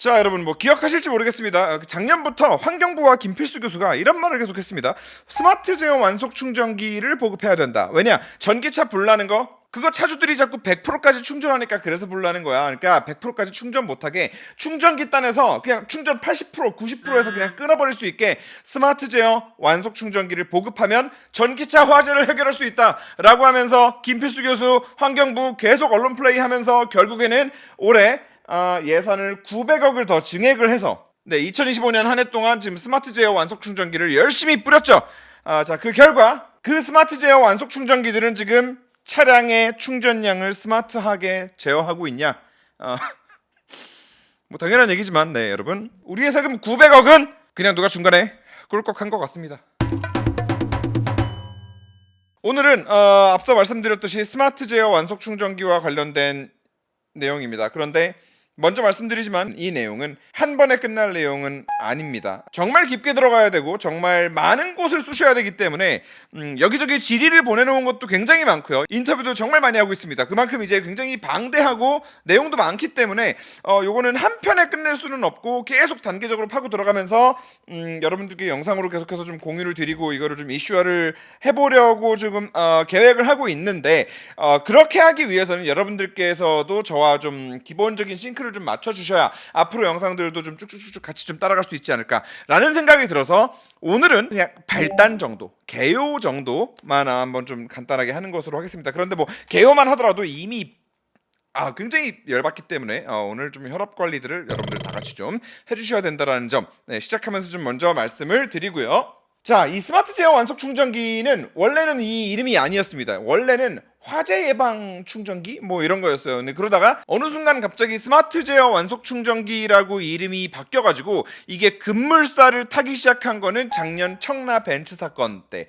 자, 여러분 뭐 기억하실지 모르겠습니다. 작년부터 환경부와 김필수 교수가 이런 말을 계속했습니다. 스마트 제어 완속 충전기를 보급해야 된다. 왜냐? 전기차 불나는 거 그거 차주들이 자꾸 100%까지 충전하니까 그래서 불나는 거야. 그러니까 100%까지 충전 못하게 충전기 단에서 그냥 충전 80% 90%에서 그냥 끊어버릴 수 있게 스마트 제어 완속 충전기를 보급하면 전기차 화재를 해결할 수 있다라고 하면서 김필수 교수 환경부 계속 언론 플레이하면서 결국에는 올해 예산을 900억을 더 증액을 해서 2025년 한 해 동안 지금 스마트 제어 완속 충전기를 열심히 뿌렸죠. 자, 그 결과 그 스마트 제어 완속 충전기들은 지금 차량의 충전량을 스마트하게 제어하고 있냐? 뭐 당연한 얘기지만 여러분 우리의 세금 900억은 그냥 누가 중간에 꿀꺽한 것 같습니다. 오늘은 앞서 말씀드렸듯이 스마트 제어 완속 충전기와 관련된 내용입니다. 그런데 먼저 말씀드리지만 이 내용은 한 번에 끝날 내용은 아닙니다. 정말 깊게 들어가야 되고 정말 많은 곳을 쑤셔야 되기 때문에 여기저기 질의를 보내놓은 것도 굉장히 많고요. 인터뷰도 정말 많이 하고 있습니다. 그만큼 이제 굉장히 방대하고 내용도 많기 때문에 요거는 한 편에 끝낼 수는 없고 계속 단계적으로 파고 들어가면서 여러분들께 영상으로 계속해서 좀 공유를 드리고 이거를 좀 이슈화를 해보려고 지금 계획을 하고 있는데 그렇게 하기 위해서는 여러분들께서도 저와 좀 기본적인 싱크를 좀 맞춰주셔야 앞으로 영상들도 좀 쭉쭉쭉 같이 좀 따라갈 수 있지 않을까라는 생각이 들어서 오늘은 그냥 발단 정도, 개요 정도만 한번 좀 간단하게 하는 것으로 하겠습니다. 그런데 뭐 개요만 하더라도 이미 굉장히 열받기 때문에 오늘 좀 혈압 관리들을 여러분들 다 같이 좀 해주셔야 된다라는 점 시작하면서 좀 먼저 말씀을 드리고요. 자, 이 스마트 제어 완속 충전기는 원래는 이 이름이 아니었습니다. 원래는 화재 예방 충전기 뭐 이런 거였어요. 근데 그러다가 어느 순간 갑자기 스마트 제어 완속 충전기라고 이름이 바뀌어가지고 이게 급물살을 타기 시작한 거는 작년 청라 벤츠 사건 때.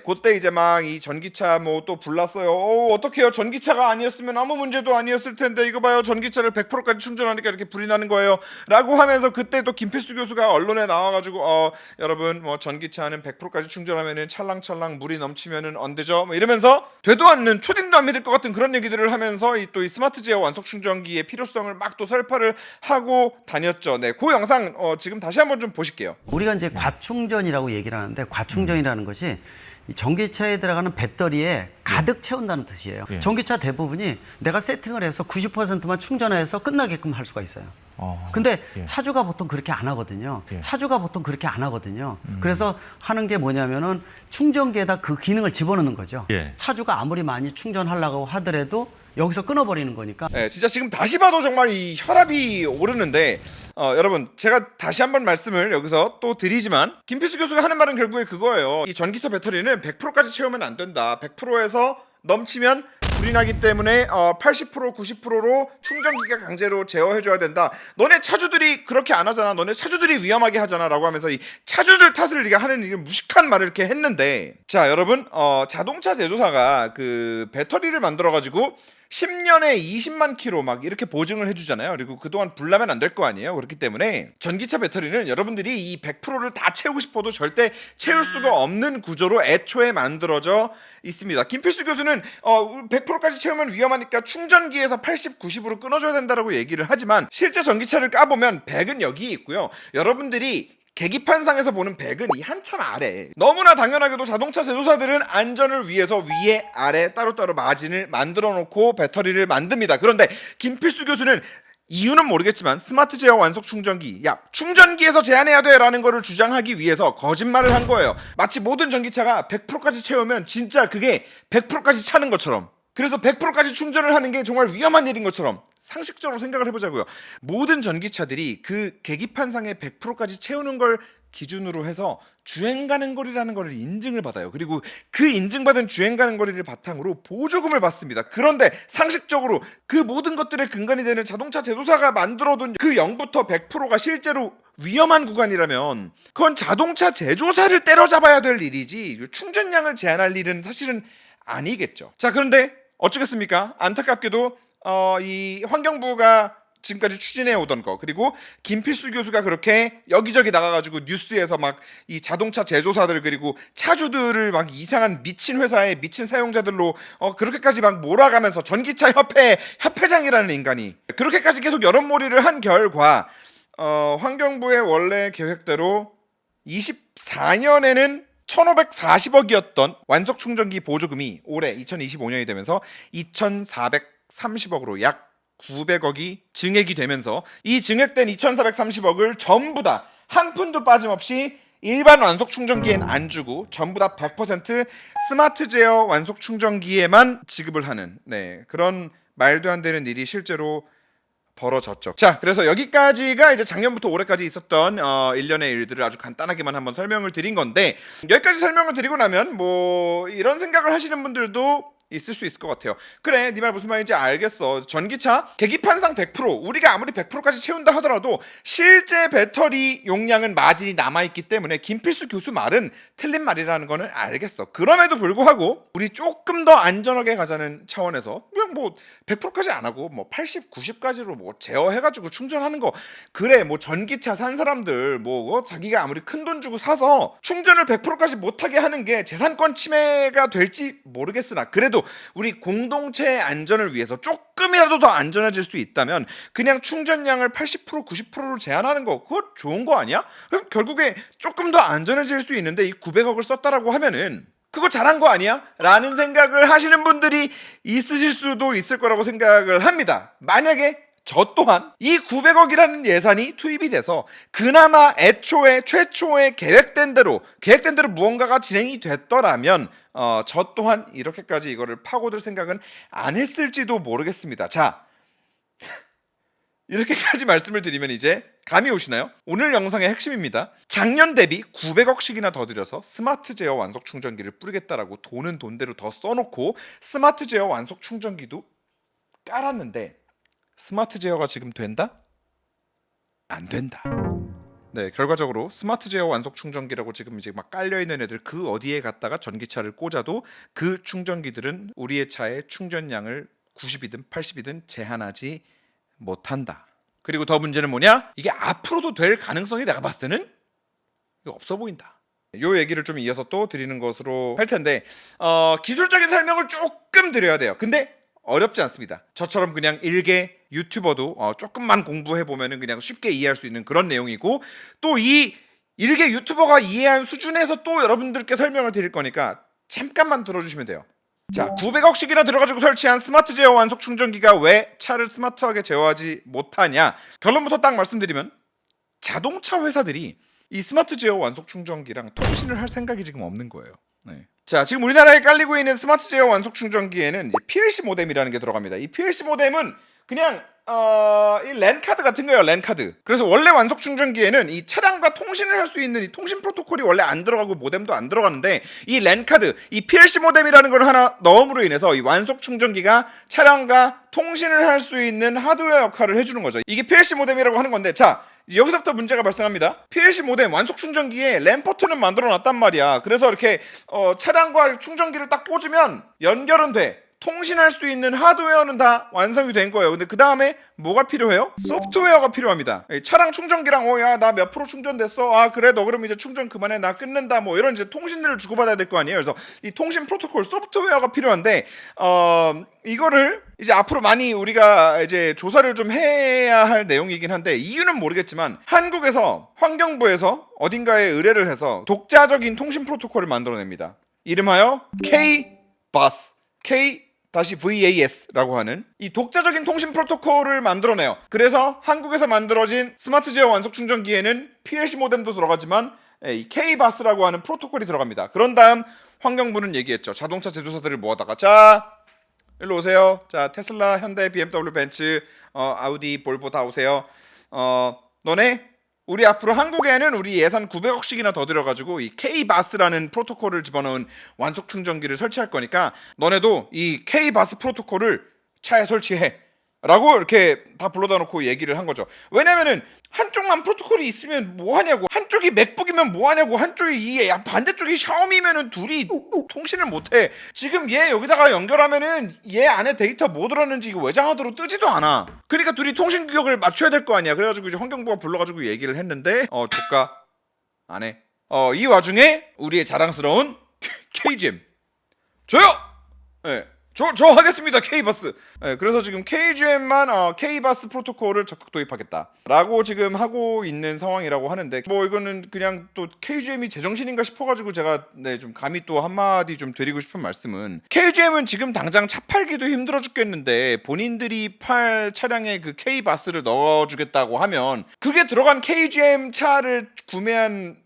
그때 이제 막 이 전기차 뭐 또 불났어요. 어떡해요? 전기차가 아니었으면 아무 문제도 아니었을 텐데 이거 봐요. 전기차를 100%까지 충전하니까 이렇게 불이 나는 거예요. 라고 하면서 그때 또 김필수 교수가 언론에 나와가지고 여러분 뭐 전기차는 100%까지 충전하면은 찰랑찰랑 물이 넘치면은 안 되죠. 뭐 이러면서 되도 않는 초딩도 안 믿을 것 같은 그런 얘기들을 하면서 이 스마트 제어 완속 충전기의 필요성을 막 또 설파를 하고 다녔죠. 그 영상 지금 다시 한번 좀 보실게요. 우리가 이제 과충전이라고 얘기를 하는데 과충전이라는 것이 이 전기차에 들어가는 배터리에 가득 채운다는 뜻이에요. 전기차 대부분이 내가 세팅을 해서 90%만 충전해서 끝나게끔 할 수가 있어요. 근데 차주가 보통 그렇게 안 하거든요. 그래서 하는 게 뭐냐면은 충전기에다 그 기능을 집어넣는 거죠. 차주가 아무리 많이 충전하려고 하더라도 여기서 끊어버리는 거니까. 진짜 지금 다시 봐도 정말 이 혈압이 오르는데 여러분 제가 다시 한번 말씀을 여기서 또 드리지만 김필수 교수가 하는 말은 결국에 그거예요. 이 전기차 배터리는 100%까지 채우면 안 된다. 100%에서 넘치면 불이 나기 때문에 80% 90%로 충전기가 강제로 제어해줘야 된다. 너네 차주들이 그렇게 안 하잖아. 너네 차주들이 위험하게 하잖아 라고 하면서 이 차주들 탓을 이게 하는 이게 무식한 말을 이렇게 했는데, 자 여러분 자동차 제조사가 그 배터리를 만들어가지고 10년에 20만 킬로 막 이렇게 보증을 해주잖아요. 그리고 그동안 불나면 안 될 거 아니에요. 그렇기 때문에 전기차 배터리는 여러분들이 이 100%를 다 채우고 싶어도 절대 채울 수가 없는 구조로 애초에 만들어져 있습니다. 김필수 교수는 100%까지 채우면 위험하니까 충전기에서 80, 90으로 끊어줘야 된다라고 얘기를 하지만 실제 전기차를 까보면 100은 여기 있고요. 여러분들이 계기판상에서 보는 100은 이 한참 아래. 너무나 당연하게도 자동차 제조사들은 안전을 위해서 위에 아래 따로따로 마진을 만들어 놓고 배터리를 만듭니다. 그런데 김필수 교수는 이유는 모르겠지만 스마트 제어 완속 충전기 충전기에서 제한해야 돼 라는 거를 주장하기 위해서 거짓말을 한 거예요. 마치 모든 전기차가 100%까지 채우면 진짜 그게 100%까지 차는 것처럼, 그래서 100%까지 충전을 하는 게 정말 위험한 일인 것처럼 상식적으로 생각을 해보자고요. 모든 전기차들이 그 계기판상에 100%까지 채우는 걸 기준으로 해서 주행 가능 거리라는 거를 인증을 받아요. 그리고 그 인증받은 주행 가능 거리를 바탕으로 보조금을 받습니다. 그런데 상식적으로 그 모든 것들의 근간이 되는 자동차 제조사가 만들어둔 그 0부터 100%가 실제로 위험한 구간이라면 그건 자동차 제조사를 때려잡아야 될 일이지 충전량을 제한할 일은 사실은 아니겠죠. 자, 그런데 어쩌겠습니까? 안타깝게도 이 환경부가 지금까지 추진해 오던 거, 그리고 김필수 교수가 그렇게 여기저기 나가가지고 뉴스에서 막 이 자동차 제조사들 그리고 차주들을 막 이상한 미친 회사의 미친 사용자들로 그렇게까지 막 몰아가면서 전기차 협회 협회장이라는 인간이 그렇게까지 계속 여론몰이를 한 결과 환경부의 원래 계획대로 24년에는 1,540억이었던 완속 충전기 보조금이 올해 2025년이 되면서 2,430억으로 약 900억이 증액이 되면서 이 증액된 2,430억을 전부 다 한 푼도 빠짐없이 일반 완속 충전기엔 안 주고 전부 다 100% 스마트 제어 완속 충전기에만 지급을 하는 그런 말도 안 되는 일이 실제로 벌어졌죠. 자, 그래서 여기까지가 이제 작년부터 올해까지 있었던 일련의 일들을 아주 간단하게만 한번 설명을 드린 건데, 여기까지 설명을 드리고 나면 뭐 이런 생각을 하시는 분들도 있을 수 있을 것 같아요. 그래, 네 말 무슨 말인지 알겠어. 전기차 계기판상 100% 우리가 아무리 100%까지 채운다 하더라도 실제 배터리 용량은 마진이 남아있기 때문에 김필수 교수 말은 틀린 말이라는 거는 알겠어. 그럼에도 불구하고 우리 조금 더 안전하게 가자는 차원에서 그냥 뭐 100%까지 안 하고 뭐 80, 90까지로 뭐 제어해가지고 충전하는 거, 그래 뭐 전기차 산 사람들 뭐 자기가 아무리 큰 돈 주고 사서 충전을 100%까지 못하게 하는 게 재산권 침해가 될지 모르겠으나, 그래도 우리 공동체의 안전을 위해서 조금이라도 더 안전해질 수 있다면 그냥 충전량을 80%, 90%로 제한하는 거, 그거 좋은 거 아니야? 그럼 결국에 조금 더 안전해질 수 있는데 이 900억을 썼다라고 하면은 그거 잘한 거 아니야? 라는 생각을 하시는 분들이 있으실 수도 있을 거라고 생각을 합니다. 만약에 저 또한 이 900억이라는 예산이 투입이 돼서 그나마 애초에 최초에 계획된 대로 무언가가 진행이 됐더라면 저 또한 이렇게까지 이거를 파고들 생각은 안 했을지도 모르겠습니다. 자, 이렇게까지 말씀을 드리면 이제 감이 오시나요? 오늘 영상의 핵심입니다. 작년 대비 900억씩이나 더 들여서 스마트 제어 완속 충전기를 뿌리겠다라고 돈은 돈대로 더 써놓고 스마트 제어 완속 충전기도 깔았는데 스마트 제어가 지금 된다? 안 된다. 네, 결과적으로 스마트 제어 완속 충전기라고 지금 이제 막 깔려 있는 애들, 그 어디에 갔다가 전기차를 꽂아도 그 충전기들은 우리의 차의 충전량을 90이든 80이든 제한하지 못한다. 그리고 더 문제는 뭐냐? 이게 앞으로도 될 가능성이 내가 봤을 때는 이거 없어 보인다. 요 얘기를 좀 이어서 또 드리는 것으로 할 텐데, 기술적인 설명을 조금 드려야 돼요. 근데 어렵지 않습니다. 저처럼 그냥 일개 유튜버도 조금만 공부해 보면은 그냥 쉽게 이해할 수 있는 그런 내용이고, 또 이 일개 유튜버가 이해한 수준에서 또 여러분들께 설명을 드릴 거니까 잠깐만 들어주시면 돼요. 자, 900억씩이나 들어가지고 설치한 스마트 제어 완속 충전기가 왜 차를 스마트하게 제어하지 못하냐? 결론부터 딱 말씀드리면 자동차 회사들이 이 스마트 제어 완속 충전기랑 통신을 할 생각이 지금 없는 거예요. 네. 자, 지금 우리나라에 깔리고 있는 스마트 제어 완속 충전기에는 이제 PLC 모뎀이라는 게 들어갑니다. 이 PLC 모뎀은 그냥 이 랜카드 같은 거예요. 랜카드. 그래서 원래 완속 충전기에는 이 차량과 통신을 할 수 있는 이 통신 프로토콜이 원래 안 들어가고 모뎀도 안 들어가는데, 이 랜카드, 이 PLC 모뎀이라는 걸 하나 넣음으로 인해서 이 완속 충전기가 차량과 통신을 할 수 있는 하드웨어 역할을 해주는 거죠. 이게 PLC 모뎀이라고 하는 건데, 자, 여기서부터 문제가 발생합니다. PLC 모뎀 완속 충전기에 램 포트는 만들어 놨단 말이야. 그래서 이렇게 차량과 충전기를 딱 꽂으면 연결은 돼. 통신할 수 있는 하드웨어는 다 완성이 된 거예요. 근데 그 다음에 뭐가 필요해요? 소프트웨어가 필요합니다. 차량 충전기랑 야 나 몇 프로 충전됐어. 아 그래 너 그럼 이제 충전 그만해 나 끊는다. 뭐 이런 이제 통신들을 주고받아야 될 거 아니에요. 그래서 이 통신 프로토콜 소프트웨어가 필요한데 이거를 이제 앞으로 많이 우리가 이제 조사를 좀 해야 할 내용이긴 한데, 이유는 모르겠지만 한국에서 환경부에서 어딘가에 의뢰를 해서 독자적인 통신 프로토콜을 만들어냅니다. 이름하여 K-BUS, K-VAS라고 하는 이 독자적인 통신 프로토콜을 만들어내요. 그래서 한국에서 만들어진 스마트 제어 완속 충전기에는 PLC 모뎀도 들어가지만 이 K-BUS라고 하는 프로토콜이 들어갑니다. 그런 다음 환경부는 얘기했죠. 자동차 제조사들을 모아다가 자 일로 오세요. 자 테슬라, 현대, BMW, 벤츠, 아우디, 볼보 다 오세요. 너네 우리 앞으로 한국에는 우리 예산 900억씩이나 더 들여가지고 이 K-BUS라는 프로토콜을 집어넣은 완속 충전기를 설치할 거니까 너네도 이 K-BUS 프로토콜을 차에 설치해 라고 이렇게 다 불러다 놓고 얘기를 한 거죠. 왜냐면은 한쪽만 프로토콜이 있으면 뭐하냐고, 한쪽이 맥북이면 뭐하냐고, 한쪽이 이 반대쪽이 샤오미면은 둘이 통신을 못해. 지금 얘 여기다가 연결하면은 얘 안에 데이터 뭐 들었는지 이거 외장하드로 뜨지도 않아. 그러니까 둘이 통신 규격을 맞춰야 될 거 아니야. 그래가지고 이제 환경부가 불러가지고 얘기를 했는데 조카 안 해. 이 와중에 우리의 자랑스러운 KGM 저요. 네. 저 하겠습니다 K바스. 네, 그래서 지금 KGM만 K바스 프로토콜을 적극 도입하겠다라고 지금 하고 있는 상황이라고 하는데 뭐 이거는 그냥 또 KGM이 제정신인가 싶어가지고 제가 좀 감히 또 한마디 좀 드리고 싶은 말씀은 KGM은 지금 당장 차 팔기도 힘들어 죽겠는데 본인들이 팔 차량에 그 K바스를 넣어주겠다고 하면 그게 들어간 KGM 차를 구매한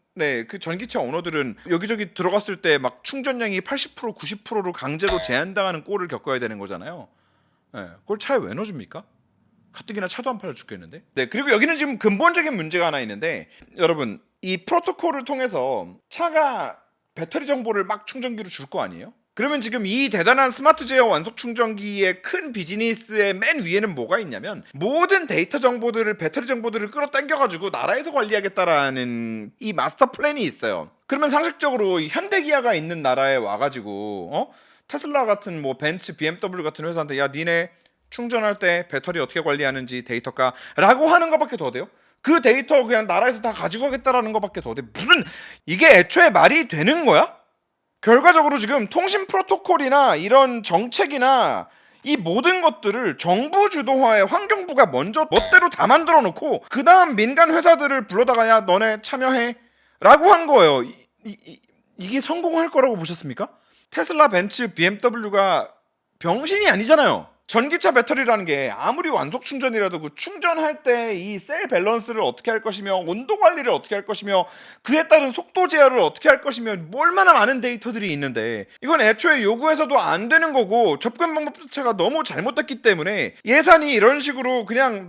그 전기차 오너들은 여기저기 들어갔을 때 막 충전량이 80% 90%로 강제로 제한당하는 꼴을 겪어야 되는 거잖아요. 그걸 차에 왜 넣어줍니까? 가뜩이나 차도 안 팔려 죽겠는데. 그리고 여기는 지금 근본적인 문제가 하나 있는데 여러분 이 프로토콜을 통해서 차가 배터리 정보를 막 충전기로 줄 거 아니에요? 그러면 지금 이 대단한 스마트 제어 완속 충전기의 큰 비즈니스의 맨 위에는 뭐가 있냐면 모든 데이터 정보들을 배터리 정보들을 끌어당겨가지고 나라에서 관리하겠다라는 이 마스터 플랜이 있어요. 그러면 상식적으로 현대기아가 있는 나라에 와가지고 테슬라 같은 뭐 벤츠, BMW 같은 회사한테 야 니네 충전할 때 배터리 어떻게 관리하는지 데이터 까라고 하는 것밖에 더 돼요? 그 데이터 그냥 나라에서 다 가지고 가겠다라는 것밖에 더 돼. 무슨 이게 애초에 말이 되는 거야? 결과적으로 지금 통신 프로토콜이나 이런 정책이나 이 모든 것들을 정부 주도화에 환경부가 먼저 멋대로 다 만들어 놓고 그 다음 민간 회사들을 불러다가 야 너네 참여해 라고 한 거예요. 이게 성공할 거라고 보셨습니까? 테슬라, 벤츠, BMW가 병신이 아니잖아요. 전기차 배터리라는 게 아무리 완속 충전이라도 그 충전할 때 이 셀 밸런스를 어떻게 할 것이며 온도 관리를 어떻게 할 것이며 그에 따른 속도 제어를 어떻게 할 것이며 얼마나 많은 데이터들이 있는데 이건 애초에 요구해서도 안 되는 거고 접근 방법 자체가 너무 잘못됐기 때문에 예산이 이런 식으로 그냥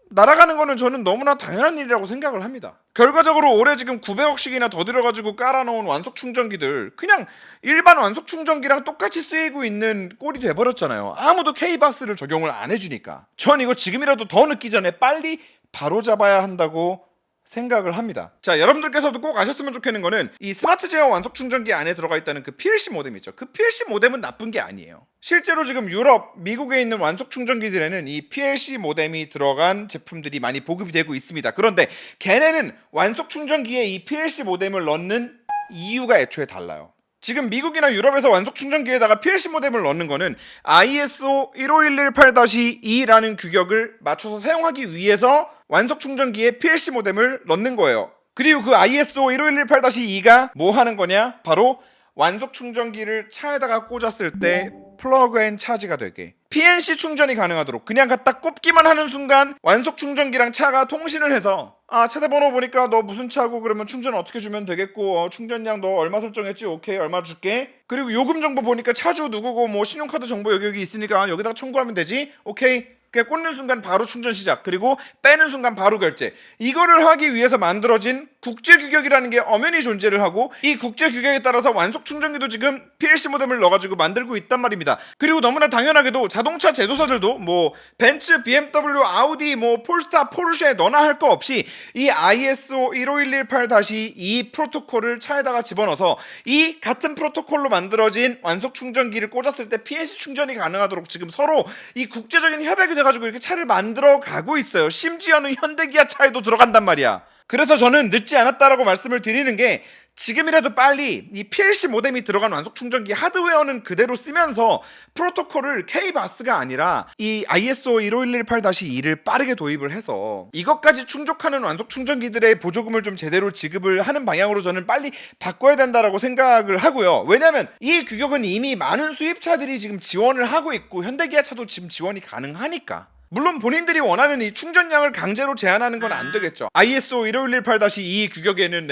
날아가는 거는 저는 너무나 당연한 일이라고 생각을 합니다. 결과적으로 올해 지금 900억씩이나 더 들어가지고 깔아놓은 완속 충전기들 그냥 일반 완속 충전기랑 똑같이 쓰이고 있는 꼴이 돼버렸잖아요. 아무도 K바스를 적용을 안 해주니까. 전 이거 지금이라도 더 늦기 전에 빨리 바로잡아야 한다고 생각을 합니다. 자, 여러분들께서도 꼭 아셨으면 좋겠는 거는 이 스마트 제어 완속 충전기 안에 들어가 있다는 그 PLC 모뎀 있죠. 그 PLC 모뎀은 나쁜 게 아니에요. 실제로 지금 유럽, 미국에 있는 완속 충전기들에는 이 PLC 모뎀이 들어간 제품들이 많이 보급이 되고 있습니다. 그런데 걔네는 완속 충전기에 이 PLC 모뎀을 넣는 이유가 애초에 달라요. 지금 미국이나 유럽에서 완속 충전기에다가 PLC 모뎀을 넣는 거는 ISO 15118-2라는 규격을 맞춰서 사용하기 위해서 완속 충전기에 PLC 모뎀을 넣는 거예요. 그리고 그 ISO 15118-2가 뭐 하는 거냐? 바로 완속 충전기를 차에다가 꽂았을 때 플러그 앤 차지가 되게 PNC 충전이 가능하도록 그냥 갖다 꼽기만 하는 순간 완속 충전기랑 차가 통신을 해서 차대번호 보니까 너 무슨 차고 그러면 충전 어떻게 주면 되겠고 충전량 너 얼마 설정했지? 오케이 얼마 줄게. 그리고 요금 정보 보니까 차주 누구고 뭐 신용카드 정보 여기 있으니까 여기다가 청구하면 되지. 오케이. 그냥 꽂는 순간 바로 충전 시작. 그리고 빼는 순간 바로 결제. 이거를 하기 위해서 만들어진 국제 규격이라는 게 엄연히 존재를 하고 이 국제 규격에 따라서 완속 충전기도 지금 PLC 모뎀을 넣어가지고 만들고 있단 말입니다. 그리고 너무나 당연하게도 자동차 제조사들도 뭐 벤츠, BMW, 아우디, 뭐 폴스타, 포르쉐 너나 할 거 없이 이 ISO 15118-2 프로토콜을 차에다가 집어넣어서 이 같은 프로토콜로 만들어진 완속 충전기를 꽂았을 때 PNC 충전이 가능하도록 지금 서로 이 국제적인 협약이 돼가지고 이렇게 차를 만들어 가고 있어요. 심지어는 현대기아 차에도 들어간단 말이야. 그래서 저는 늦지 않았다라고 말씀을 드리는 게 지금이라도 빨리 이 PLC 모뎀이 들어간 완속 충전기 하드웨어는 그대로 쓰면서 프로토콜을 K바스가 아니라 이 ISO 15118-2를 빠르게 도입을 해서 이것까지 충족하는 완속 충전기들의 보조금을 좀 제대로 지급을 하는 방향으로 저는 빨리 바꿔야 된다라고 생각을 하고요. 왜냐하면 이 규격은 이미 많은 수입차들이 지금 지원을 하고 있고 현대기아차도 지금 지원이 가능하니까. 물론 본인들이 원하는 이 충전량을 강제로 제한하는 건 안 되겠죠. ISO 15118-2 규격에는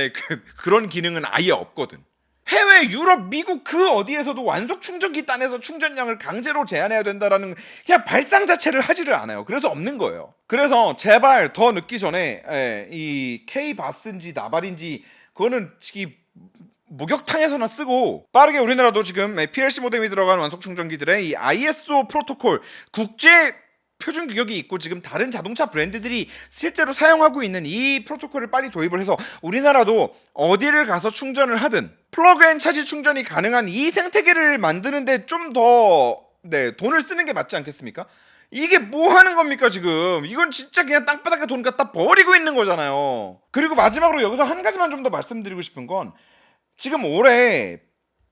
그런 기능은 아예 없거든. 해외, 유럽, 미국 그 어디에서도 완속 충전기 단에서 충전량을 강제로 제한해야 된다라는 그냥 발상 자체를 하지를 않아요. 그래서 없는 거예요. 그래서 제발 더 늦기 전에 이 K바스인지 나발인지 그거는 이 목욕탕에서나 쓰고 빠르게 우리나라도 지금 PLC 모뎀이 들어간 완속 충전기들의 이 ISO 프로토콜 국제 표준 규격이 있고 지금 다른 자동차 브랜드들이 실제로 사용하고 있는 이 프로토콜을 빨리 도입을 해서 우리나라도 어디를 가서 충전을 하든 플러그 앤 차지 충전이 가능한 이 생태계를 만드는데 좀 더 돈을 쓰는 게 맞지 않겠습니까? 이게 뭐 하는 겁니까 지금? 이건 진짜 그냥 땅바닥에 돈 갖다 버리고 있는 거잖아요. 그리고 마지막으로 여기서 한 가지만 좀 더 말씀드리고 싶은 건 지금 올해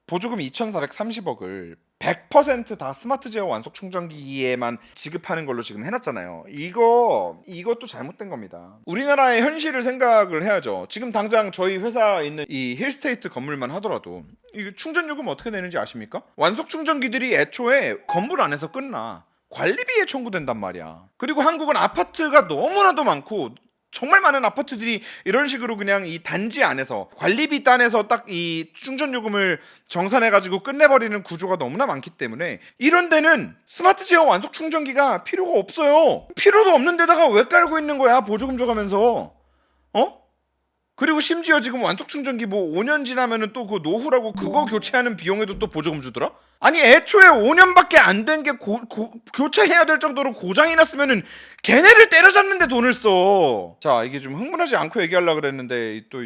보조금 2,430억을 100%다 스마트 제어 완속 충전기에만 지급하는 걸로 지금 해놨잖아요. 이것도 잘못된 겁니다. 우리나라의 현실을 생각을 해야죠. 지금 당장 저희 회사에 있는 이 힐스테이트 건물만 하더라도 이 충전 요금 어떻게 내는지 아십니까? 완속 충전기들이 애초에 건물 안에서 끝나. 관리비에 청구된단 말이야. 그리고 한국은 아파트가 너무나도 많고 정말 많은 아파트들이 이런 식으로 그냥 이 단지 안에서 관리비 단에서 딱 이 충전 요금을 정산해 가지고 끝내버리는 구조가 너무나 많기 때문에 이런 데는 스마트 제어 완속 충전기가 필요가 없어요. 필요도 없는 데다가 왜 깔고 있는 거야, 보조금 줘가면서. 그리고 심지어 지금 완속 충전기 뭐 5년 지나면은 또 그 노후라고 그거 교체하는 비용에도 또 보조금 주더라? 아니 애초에 5년밖에 안 된 게 교체해야 될 정도로 고장이 났으면은 걔네를 때려잡는데 돈을 써. 자, 이게 좀 흥분하지 않고 얘기하려고 그랬는데 또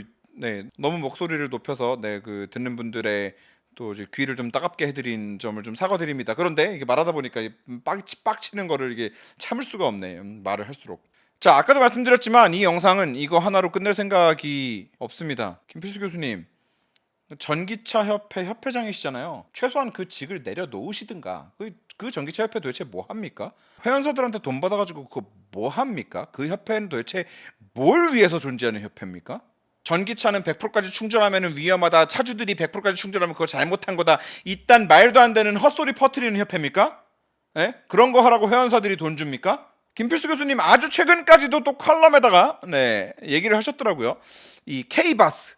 너무 목소리를 높여서 그 듣는 분들의 또 이제 귀를 좀 따갑게 해드린 점을 좀 사과드립니다. 그런데 이게 말하다 보니까 빡치는 거를 이게 참을 수가 없네. 말을 할수록. 자, 아까도 말씀드렸지만 이 영상은 이거 하나로 끝낼 생각이 없습니다. 김필수 교수님, 전기차 협회 협회장이시잖아요. 최소한 그 직을 내려놓으시든가. 그 전기차 협회 도대체 뭐 합니까? 회원사들한테 돈 받아가지고 그거 뭐 합니까? 그 협회는 도대체 뭘 위해서 존재하는 협회입니까? 전기차는 100%까지 충전하면 위험하다. 차주들이 100%까지 충전하면 그거 잘못한 거다. 이딴 말도 안 되는 헛소리 퍼뜨리는 협회입니까? 예? 그런 거 하라고 회원사들이 돈 줍니까? 김필수 교수님 아주 최근까지도 또 칼럼에다가 얘기를 하셨더라고요. 이 K-바스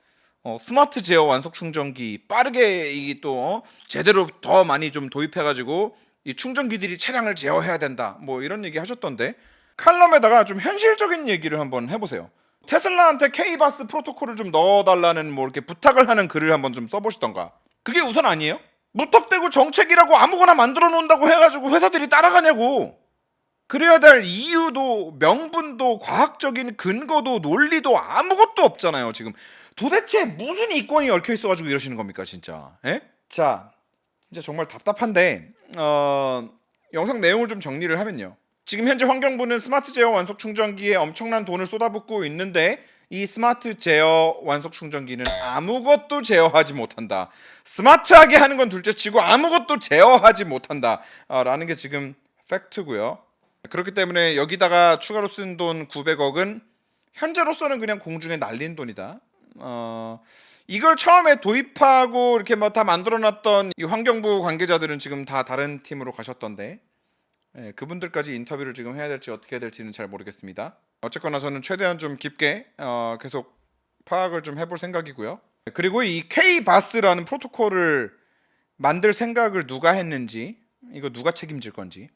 스마트 제어 완속 충전기 빠르게 이 또 제대로 더 많이 좀 도입해가지고 이 충전기들이 차량을 제어해야 된다. 뭐 이런 얘기 하셨던데 칼럼에다가 좀 현실적인 얘기를 한번 해보세요. 테슬라한테 K-바스 프로토콜을 좀 넣어달라는 뭐 이렇게 부탁을 하는 글을 한번 좀 써보시던가. 그게 우선 아니에요? 무턱대고 정책이라고 아무거나 만들어 놓는다고 해가지고 회사들이 따라가냐고. 그래야 될 이유도 명분도 과학적인 근거도 논리도 아무것도 없잖아요. 지금 도대체 무슨 이권이 얽혀 있어가지고 이러시는 겁니까 진짜? 에? 자, 진짜 정말 답답한데 영상 내용을 좀 정리를 하면요. 지금 현재 환경부는 스마트 제어 완속 충전기에 엄청난 돈을 쏟아붓고 있는데 이 스마트 제어 완속 충전기는 아무것도 제어하지 못한다. 스마트하게 하는 건 둘째치고 아무것도 제어하지 못한다 라는 게 지금 팩트고요. 그렇기 때문에 여기다가 추가로 쓴 돈 900억은 현재로서는 그냥 공중에 날린 돈이다. 이걸 처음에 도입하고 이렇게 뭐 다 만들어놨던 이 환경부 관계자들은 지금 다 다른 팀으로 가셨던데 그분들까지 인터뷰를 지금 해야 될지 어떻게 해야 될지는 잘 모르겠습니다. 어쨌거나 저는 최대한 좀 깊게 계속 파악을 좀 해볼 생각이고요. 그리고 이 K-바스라는 프로토콜을 만들 생각을 누가 했는지, 이거 누가 책임질 건지.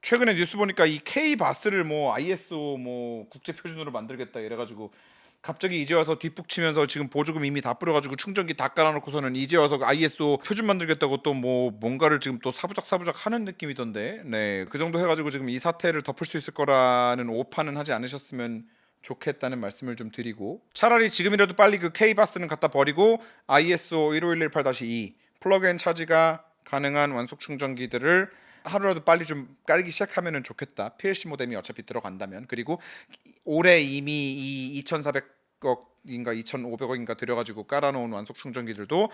최근에 뉴스 보니까 이 K-바스를 뭐 ISO 뭐 국제 표준으로 만들겠다 이래가지고 갑자기 이제 와서 뒷북 치면서 지금 보조금 이미 다 뿌려가지고 충전기 다 깔아놓고서는 이제 와서 ISO 표준 만들겠다고 또 뭐 뭔가를 지금 또 사부작 하는 느낌이던데, 그 정도 해가지고 지금 이 사태를 덮을 수 있을 거라는 오판은 하지 않으셨으면 좋겠다는 말씀을 좀 드리고, 차라리 지금이라도 빨리 그 K-바스는 갖다 버리고 ISO 15118-2 플러그앤 차지가 가능한 완속 충전기들을 하루라도 빨리 좀 깔기 시작하면 좋겠다. PLC 모뎀이 어차피 들어간다면. 그리고 올해 이미 이 2,400억인가 2,500억인가 들여가지고 깔아놓은 완속 충전기들도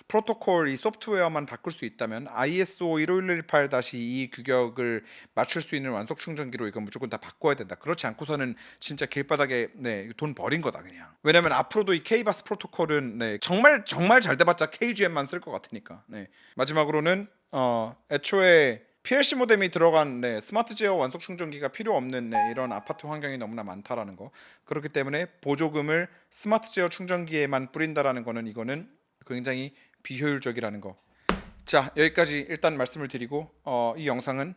프로토콜 이 소프트웨어만 바꿀 수 있다면 ISO 15118-2 규격을 맞출 수 있는 완속 충전기로 이건 무조건 다 바꿔야 된다. 그렇지 않고서는 진짜 길바닥에 돈 버린 거다 그냥. 왜냐면 앞으로도 이 K-바스 프로토콜은 정말 잘 돼봤자 KGM만 쓸 것 같으니까. 마지막으로는 애초에 PLC 모뎀이 들어간 스마트 제어 완속 충전기가 필요 없는 이런 아파트 환경이 너무나 많다라는 거. 그렇기 때문에 보조금을 스마트 제어 충전기에만 뿌린다라는 거는 이거는 굉장히 비효율적이라는 거. 자, 여기까지 일단 말씀을 드리고 이 영상은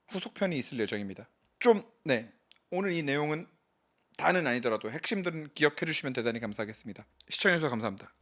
후속편이 있을 예정입니다. 좀 오늘 이 내용은 다는 아니더라도 핵심들은 기억해 주시면 대단히 감사하겠습니다. 시청해 주셔서 감사합니다.